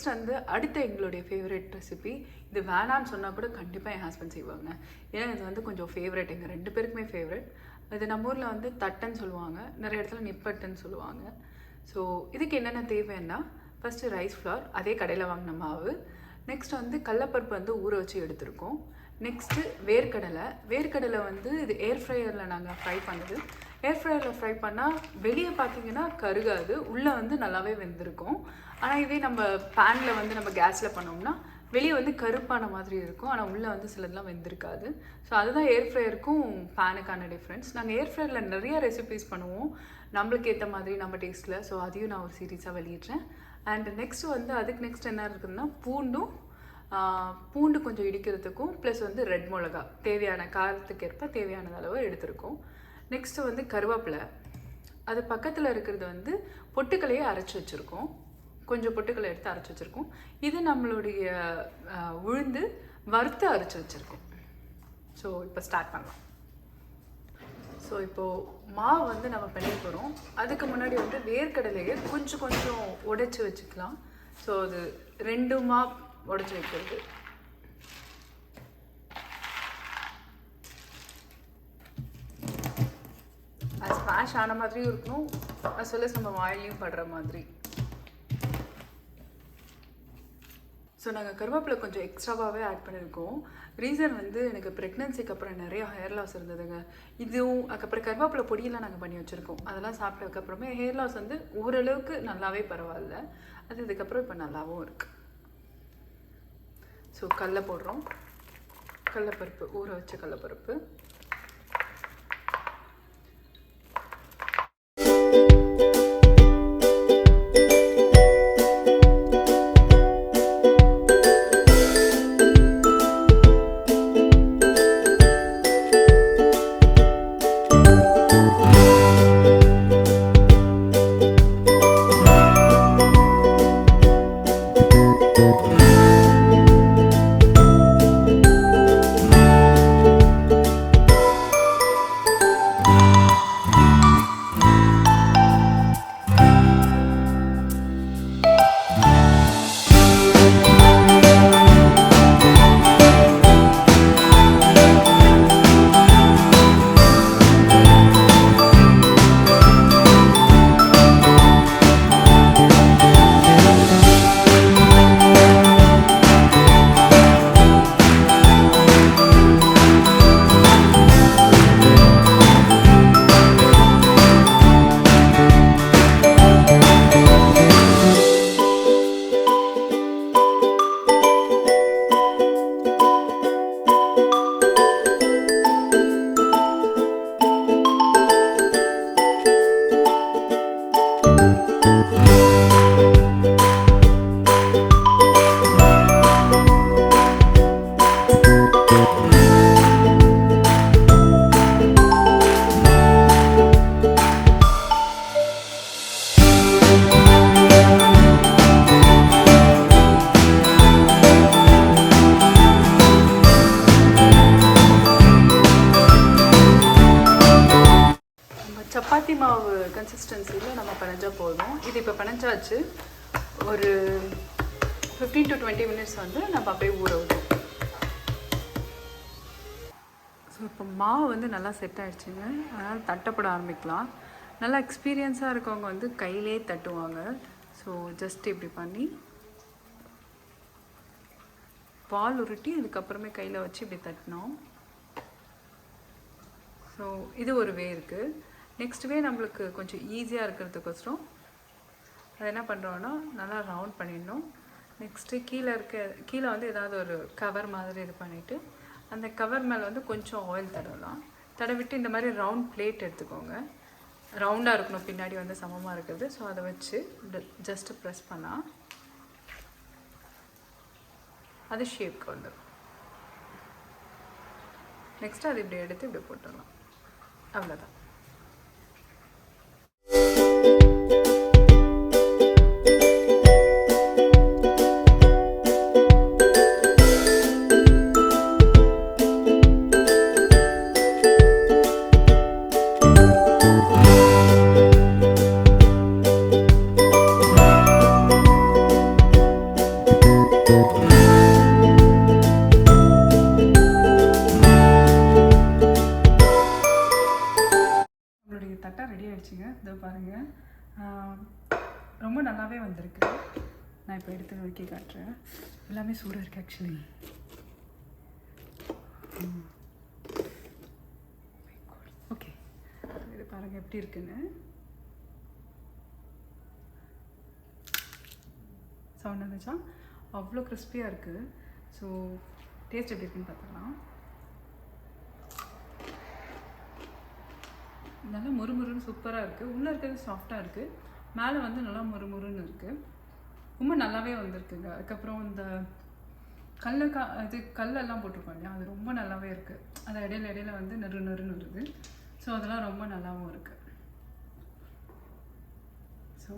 Next வந்து அடுத்த எங்களுடைய ஃபேவரட் ரெசிபி. இது வேணான்னு சொன்னால் கூட கண்டிப்பாக என் ஹஸ்பண்ட் செய்வாங்க. ஏன்னா இது வந்து கொஞ்சம் ஃபேவரட், எங்கள் 2 பேருக்குமே ஃபேவரட். இது நம்ம ஊரில் வந்து தட்டைன்னு சொல்லுவாங்க, நிறைய இடத்துல நிப்பட்டுன்னு சொல்லுவாங்க. ஸோ இதுக்கு என்னென்ன தேவைன்னா, ஃபஸ்ட்டு ரைஸ் ஃப்ளார், அதே கடையில் வாங்கின மாவு. நெக்ஸ்ட் வந்து கடலப்பருப்பு வந்து ஊற வச்சு எடுத்துருக்கோம். நெக்ஸ்ட்டு வேர்க்கடலை வந்து இது ஏர் ஃப்ரையரில் நாங்கள் ஃப்ரை பண்ணுது. ஏர் ஃப்ரையரில் ஃப்ரை பண்ணால் வெளியே பார்த்தீங்கன்னா கருகாது, உள்ளே வந்து நல்லாவே வெந்திருக்கும். ஆனால் இதே நம்ம பேனில் வந்து நம்ம கேஸில் பண்ணோம்னா வெளியே வந்து கருப்பான மாதிரி இருக்கும், ஆனால் உள்ளே வந்து சிலதெல்லாம் வெந்திருக்காது. ஸோ அதுதான் ஏர் ஃப்ரையருக்கும் பேனுக்கான டிஃப்ரென்ஸ். நாங்கள் ஏர் ஃப்ரையரில் நிறைய ரெசிபீஸ் பண்ணுவோம் நம்மளுக்கு ஏற்ற மாதிரி நம்ம டேஸ்ட்டில். ஸோ அதையும் நான் ஒரு சீரீஸாக வெளியிடுறேன். அண்ட் நெக்ஸ்ட் வந்து அதுக்கு நெக்ஸ்ட் என்ன இருக்குதுன்னா, பூண்டு கொஞ்சம் இடிக்கிறதுக்கும் ப்ளஸ் வந்து ரெட் மிளகா தேவையான காரத்துக்கு ஏற்ப தேவையான அளவு எடுத்துருக்கோம். நெக்ஸ்ட்டு வந்து கருவேப்பிலை, அது பக்கத்தில் இருக்கிறது வந்து பொட்டுக்களையே அரைச்சி வச்சுருக்கோம். கொஞ்சம் பொட்டுக்கலை எடுத்து அரைச்சி வச்சுருக்கோம். இது நம்மளுடைய உளுந்து வறுத்து அரைச்சி வச்சுருக்கோம். ஸோ இப்போ ஸ்டார்ட் பண்ணலாம். ஸோ இப்போது மாவு வந்து நம்ம பிணைய போகிறோம். அதுக்கு முன்னாடி வந்து வேர்க்கடலையை கொஞ்சம் கொஞ்சம் உடைச்சி வச்சுக்கலாம். ஸோ அது 2 மாவு உடைச்சி வைக்கிறது. அது ஸ்மாஷ் ஆன மாதிரியும் இருக்கணும், as well as நம்ம வாயிலையும் படுற மாதிரி. ஸோ நாங்கள் கருவேப்பிலை கொஞ்சம் எக்ஸ்ட்ராவாகவே ஆட் பண்ணியிருக்கோம். ரீசன் வந்து எனக்கு ப்ரெக்னென்சிக்கு அப்புறம் நிறையா ஹேர் லாஸ் இருந்ததுங்க. இதுவும் அதுக்கப்புறம் கருவேப்பிலை பொடியெல்லாம் நாங்கள் பண்ணி வச்சுருக்கோம். அதெல்லாம் சாப்பிட்டதுக்கப்புறமே ஹேர் லாஸ் வந்து ஓரளவுக்கு நல்லாவே பரவாயில்ல. அது இதுக்கப்புறம் இப்போ நல்லாவும் இருக்குது. ஸோ கடல போடுறோம். கடலப்பருப்பு, ஊற வச்ச கடலப்பருப்பு. சப்பாத்தி மாவு கன்சிஸ்டன்சியில் நம்ம பிணைஞ்சால் போதும். இது இப்போ பிணைஞ்சாச்சு. ஒரு 15 to 20 மினிட்ஸ் வந்து நம்ம அப்படியே ஊற விடுவோம். ஸோ இப்போ மாவு வந்து நல்லா செட் ஆகிடுச்சுங்க. அதனால் தட்டப்பட ஆரம்பிக்கலாம். நல்லா எக்ஸ்பீரியன்ஸாக இருக்கவங்க வந்து கையிலே தட்டுவாங்க. ஸோ ஜஸ்ட் இப்படி பண்ணி பால் உருட்டி அதுக்கப்புறமே கையில் வச்சு இப்படி தட்டினோம். ஸோ இது ஒரு வே இருக்குது. நெக்ஸ்ட் வே நம்மளுக்கு கொஞ்சம் ஈஸியாக இருக்கிறதுக்கோசரம் அதை என்ன பண்ணுறோன்னா நல்லா ரவுண்ட் பண்ணிடணும். நெக்ஸ்ட்டு கீழே வந்து ஏதாவது ஒரு கவர் மாதிரி இது பண்ணிவிட்டு அந்த கவர் மேலே வந்து கொஞ்சம் ஆயில் தடவலாம். தடவிட்டு இந்த மாதிரி ரவுண்ட் பிளேட் எடுத்துக்கோங்க. ரவுண்டாக இருக்கணும், பின்னாடி வந்து சமமாக இருக்குது. ஸோ அதை வச்சு ஜஸ்ட்டு ப்ரெஸ் பண்ணால் அது ஷேப்க்கு வந்துடும். நெக்ஸ்ட்டு அது இப்படி எடுத்து இப்படி போட்டுடலாம். அவ்வளோதான். பாருங்கள். ரொம்ப நல்லாவே வந்திருக்கு. நான் இப்போ எடுத்து நோக்கி காட்டுறேன். எல்லாமே சூடாக இருக்குது ஆக்சுவலி. ஓகே, இது பாருங்கள் எப்படி இருக்குன்னு. சவுண்ட் வந்துச்சா? அவ்வளோ கிறிஸ்பியாக இருக்குது. ஸோ டேஸ்ட் எப்படி இருக்குன்னு பார்த்துக்கலாம். நல்லா முறுமுறுன்னு சூப்பராக இருக்குது. உள்ளே இருக்கிறது சாஃப்டாக இருக்குது, மேலே வந்து நல்லா முறுமுறுன்னு இருக்குது. ரொம்ப நல்லாவே வந்திருக்குங்க. அதுக்கப்புறம் இந்த கல்லெல்லாம் போட்டிருக்கோம் இல்லையா, அது ரொம்ப நல்லாவே இருக்குது. அது இடையில வந்து நறுன்னு வருது. ஸோ அதெல்லாம் ரொம்ப நல்லாவும் இருக்குது. ஸோ